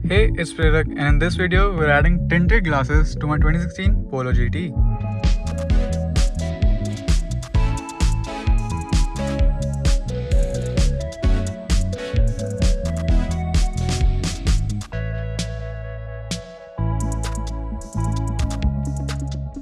Hey, it's Prerak, and in this video, we're adding tinted glasses to my 2016 Polo GT.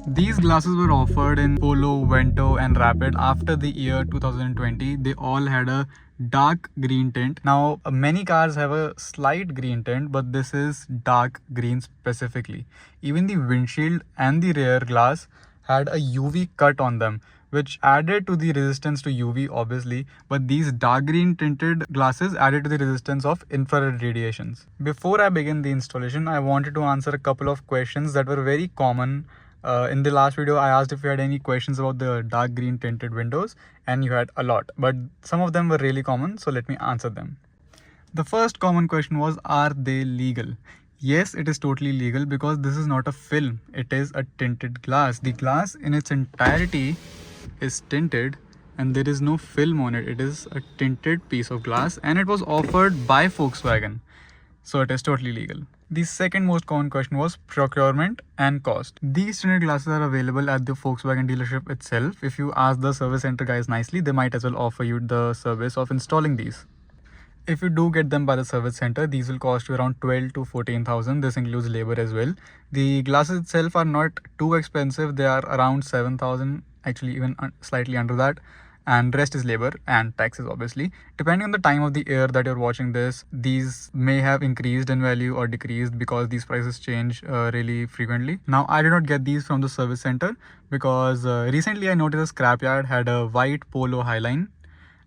These glasses were offered in Polo, Vento and Rapid after the year 2020. They all had a dark green tint. Now, many cars have a slight green tint, but this is dark green specifically. Even the windshield and the rear glass had a UV cut on them, which added to the resistance to UV obviously, but these dark green tinted glasses added to the resistance of infrared radiations. Before I begin the installation, I wanted to answer a couple of questions that were very common. In the last video, I asked if you had any questions about the dark green tinted windows, and you had a lot, but some of them were really common, so let me answer them. The first common question was, are they legal? Yes, it is totally legal because this is not a film, it is a tinted glass. The glass in its entirety is tinted and there is no film on it. It is a tinted piece of glass and it was offered by Volkswagen, so it is totally legal. The second most common question was procurement and cost. These tinted glasses are available at the Volkswagen dealership itself. If you ask the service center guys nicely, they might as well offer you the service of installing these. If you do get them by the service center, these will cost you around 12 to 14,000. This includes labor as well. The glasses itself are not too expensive. They are around 7,000, actually even slightly under that. And rest is labor and taxes obviously. Depending on the time of the year that you're watching this, these may have increased in value or decreased because these prices change really frequently. Now, I did not get these from the service center because recently I noticed a scrapyard had a white Polo highline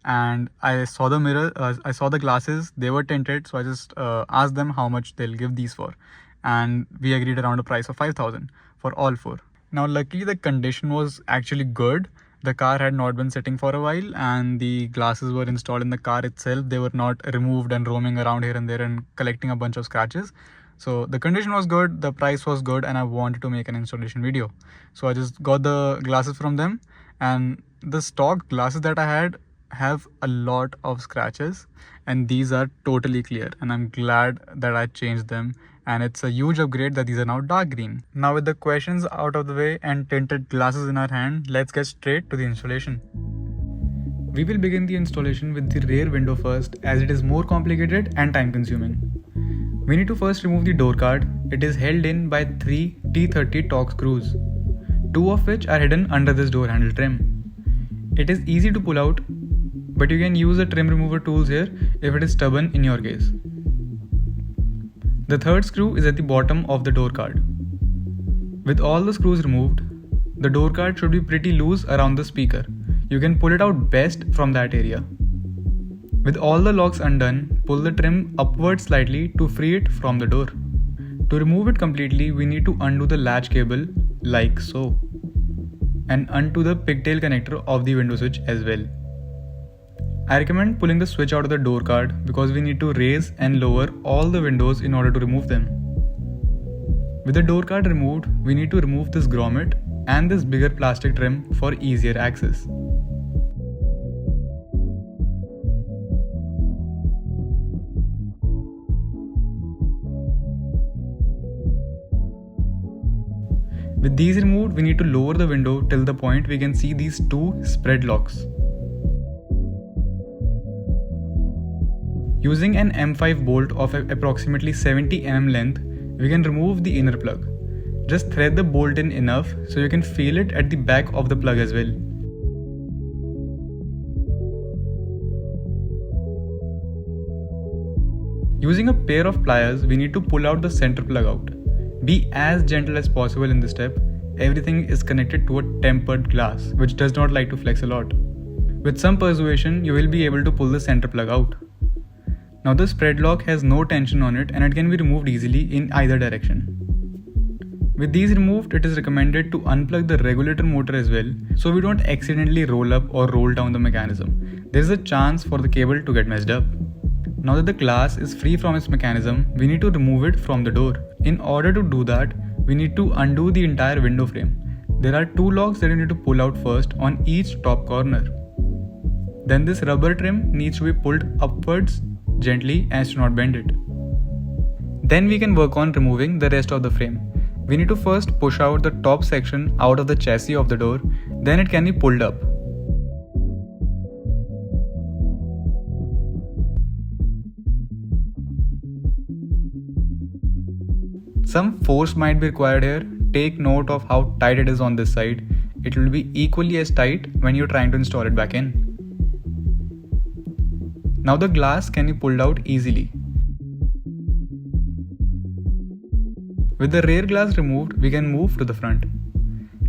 and I saw the mirror, I saw the glasses, they were tinted, so I just asked them how much they'll give these for, and we agreed around a price of 5,000 for all four. Now, luckily the condition was actually good. The car had not been sitting for a while and the glasses were installed in the car itself. They were not removed and roaming around here and there and collecting a bunch of scratches. So the condition was good, the price was good, and I wanted to make an installation video. So I just got the glasses from them, and the stock glasses that I had have a lot of scratches and these are totally clear, and I'm glad that I changed them, and it's a huge upgrade that these are now dark green. Now with the questions out of the way and tinted glasses in our hand, let's get straight to the installation. We will begin the installation with the rear window first, as it is more complicated and time consuming. We need to first remove the door card. It is held in by 3 T30 Torx screws, 2 of which are hidden under this door handle trim. It is easy to pull out, but you can use the trim remover tools here if it is stubborn in your case. The third screw is at the bottom of the door card. With all the screws removed, the door card should be pretty loose around the speaker. You can pull it out best from that area. With all the locks undone, pull the trim upward slightly to free it from the door. To remove it completely, we need to undo the latch cable like so, and undo the pigtail connector of the window switch as well. I recommend pulling the switch out of the door card because we need to raise and lower all the windows in order to remove them. With the door card removed, we need to remove this grommet and this bigger plastic trim for easier access. With these removed, we need to lower the window till the point we can see these two spread locks. Using an M5 bolt of approximately 70 mm length, we can remove the inner plug. Just thread the bolt in enough so you can feel it at the back of the plug as well. Using a pair of pliers, we need to pull out the center plug out. Be as gentle as possible in this step. Everything is connected to a tempered glass, which does not like to flex a lot. With some persuasion, you will be able to pull the center plug out. Now the spread lock has no tension on it and it can be removed easily in either direction. With these removed, it is recommended to unplug the regulator motor as well, so we don't accidentally roll up or roll down the mechanism. There is a chance for the cable to get messed up. Now that the glass is free from its mechanism, we need to remove it from the door. In order to do that, we need to undo the entire window frame. There are 2 locks that you need to pull out first on each top corner. Then this rubber trim needs to be pulled upwards gently as to not bend it. Then we can work on removing the rest of the frame. We need to first push out the top section out of the chassis of the door, then it can be pulled up. Some force might be required here. Take note of how tight it is on this side. It will be equally as tight when you're trying to install it back in. Now the glass can be pulled out easily. With the rear glass removed, we can move to the front.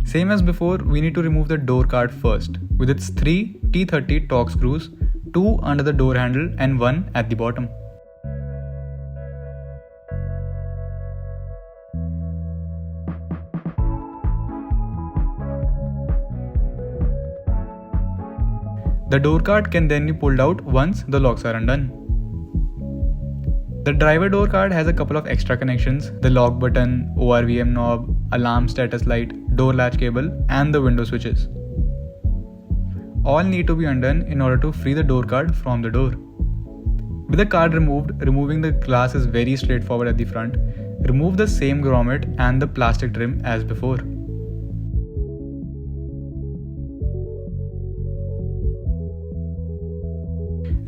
Same as before, we need to remove the door card first, with its 3 T30 Torx screws, 2 under the door handle and 1 at the bottom. The door card can then be pulled out once the locks are undone. The driver door card has a couple of extra connections: the lock button, ORVM knob, alarm status light, door latch cable and the window switches. All need to be undone in order to free the door card from the door. With the card removed, removing the glass is very straightforward at the front. Remove the same grommet and the plastic trim as before.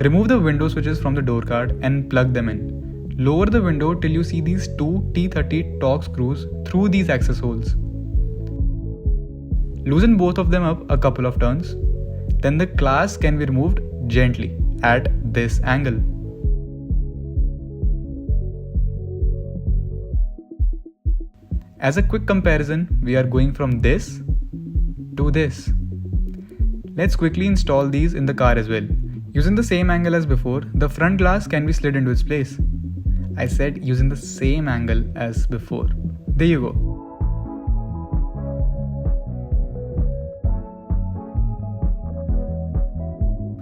Remove the window switches from the door card and plug them in. Lower the window till you see these 2 T30 Torx screws through these access holes. Loosen both of them up a couple of turns. Then the glass can be removed gently at this angle. As a quick comparison, we are going from this to this. Let's quickly install these in the car as well. Using the same angle as before, the front glass can be slid into its place. I said using the same angle as before. There you go.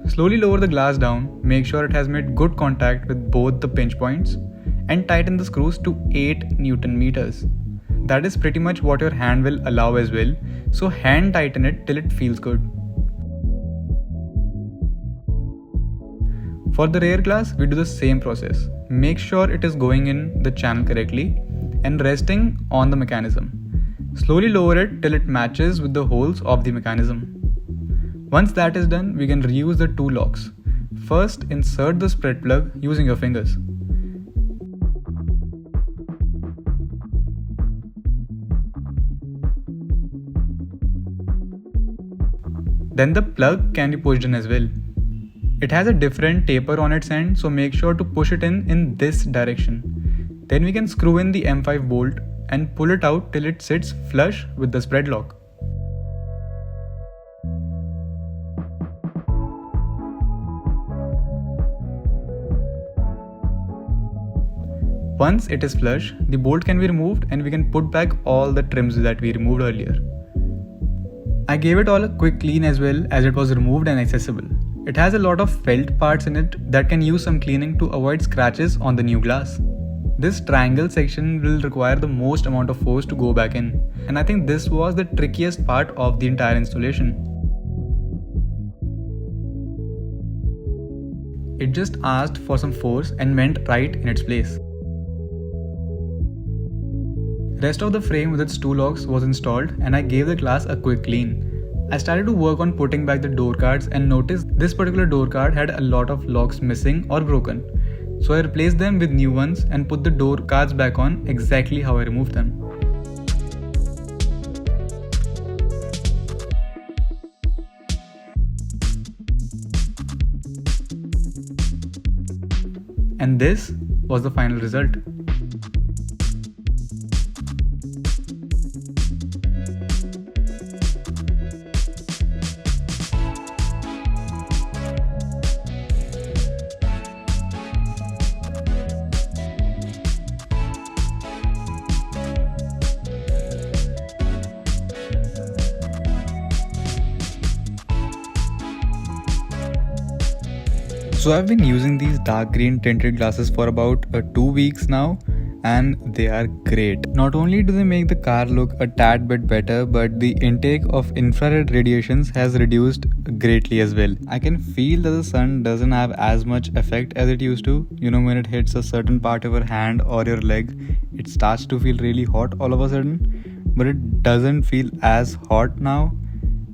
Slowly lower the glass down, make sure it has made good contact with both the pinch points, and tighten the screws to 8 Newton meters. That is pretty much what your hand will allow as well, so hand tighten it till it feels good. For the rear glass, we do the same process. Make sure it is going in the channel correctly and resting on the mechanism. Slowly lower it till it matches with the holes of the mechanism. Once that is done, we can reuse the 2 locks. First, insert the spread plug using your fingers. Then the plug can be pushed in as well. It has a different taper on its end, so make sure to push it in this direction. Then we can screw in the M5 bolt and pull it out till it sits flush with the spread lock. Once it is flush, the bolt can be removed and we can put back all the trims that we removed earlier. I gave it all a quick clean as well, as it was removed and accessible. It has a lot of felt parts in it that can use some cleaning to avoid scratches on the new glass. This triangle section will require the most amount of force to go back in, and I think this was the trickiest part of the entire installation. It just asked for some force and went right in its place. Rest of the frame with its 2 locks was installed and I gave the glass a quick clean. I started to work on putting back the door cards and noticed this particular door card had a lot of locks missing or broken. So I replaced them with new ones and put the door cards back on exactly how I removed them. And this was the final result. So I've been using these dark green tinted glasses for about 2 weeks now, and they are great. Not only do they make the car look a tad bit better, but the intake of infrared radiations has reduced greatly as well. I can feel that the sun doesn't have as much effect as it used to. You know, when it hits a certain part of your hand or your leg, it starts to feel really hot all of a sudden, but it doesn't feel as hot now.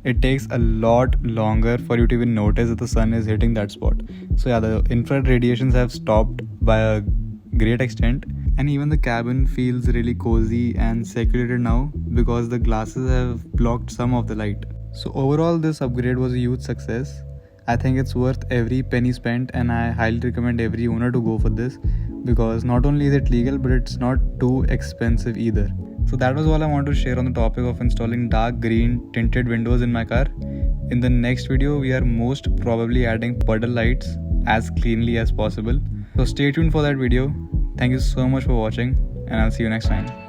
It takes a lot longer for you to even notice that the sun is hitting that spot. So yeah, the infrared radiations have stopped by a great extent, and even the cabin feels really cozy and circulated now because the glasses have blocked some of the light. So overall, this upgrade was a huge success. I think it's worth every penny spent, and I highly recommend every owner to go for this because not only is it legal, but it's not too expensive either. So that was all I wanted to share on the topic of installing dark green tinted windows in my car. In the next video, we are most probably adding puddle lights as cleanly as possible. So stay tuned for that video. Thank you so much for watching, and I'll see you next time.